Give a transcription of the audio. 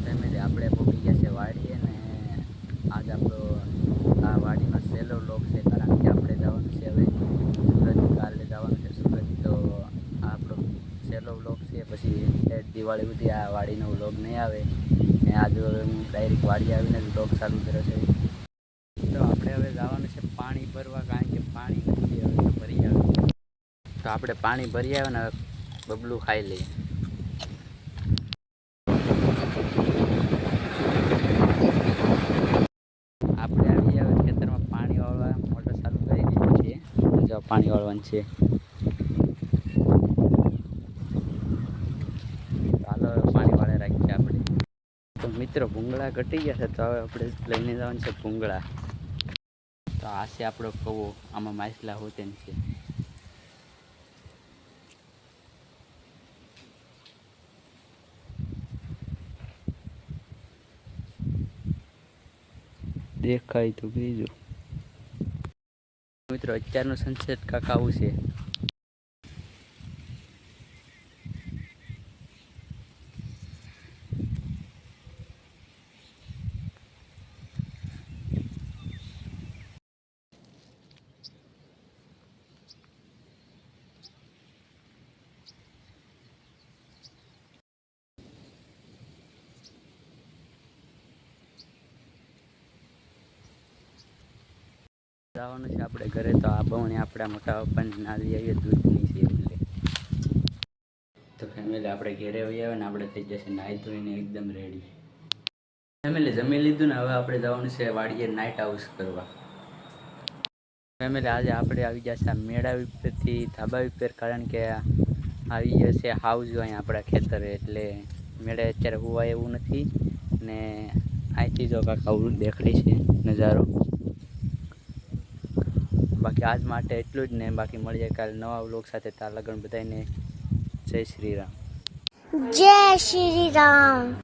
Family આપણે પહોંચી ગયા છે વાડીએ ને આજ આપણો આ વાડીનો સહેલો વ્લોગ છે, કારણ કે આપણે જવાનું છે હવે સુરત. કાલે જવાનું છે સુરત, તો આ આપણો સહેલો વ્લોગ છે. પછી દિવાળી સુધી આ વાડીનો વ્લોગ નહીં આવે ને આજે હવે હું ડાયરેક્ટ વાડી આવીને જ વ્લોગ ચાલુ કર્યો છે. તો આપણે હવે જવાનું છે પાણી ભરવા, કારણ કે પાણી નથી હવે તો ભરી આવે. તો આપણે પાણી ભરી આવે ને બબલું ખાઈ લઈએ. આપણે આવી આવે ખેતરમાં પાણી વાળવા મોટર ચાલુ કરી દીધી છે. જો પાણી વાળવાનું છે. ચાલો પાણી વાળે રાખીએ આપણે. તો મિત્રો ભૂંગળા ઘટી ગયા છે, તો હવે આપણે લઈને જવાનું છે ભૂંગળા. તો આ છે આપણો કવો, આમાં માછલા હોતે છે. દેખાય તો બીજું મિત્રો અત્યારનું સનસેટ કાંક આવું છે. જવાનું છે આપણે ઘરે, તો આ બહુણી આપણા મોટા પપ્પાને નાલી આવીએ દૂધની છે એટલે. તો ફેમિલી આપણે ઘેરે આવી આવે ને આપણે થઈ જશે નાહી ધોઈને એકદમ રેડી. ફેમિલી જમી લીધું ને હવે આપણે જવાનું છે વાડીએ નાઇટ હાઉસ કરવા. ફેમિલી આજે આપણે આવી ગયા છે મેળા ઉપરથી ધાબા ઉપર, કારણ કે આવી જશે હાઉસ અહીં આપણા ખેતરે, એટલે મેળે અત્યારે હોવાય એવું નથી. ને અહીંથી જો કાંક આવું દેખાય છે નજારો. બાકી આજ માટે એટલું જ ને, બાકી મળીએ કાલે નવા વ્લોગ સાથે. ત્યાં લગન બધાને જય શ્રી રામ. જય શ્રી રામ.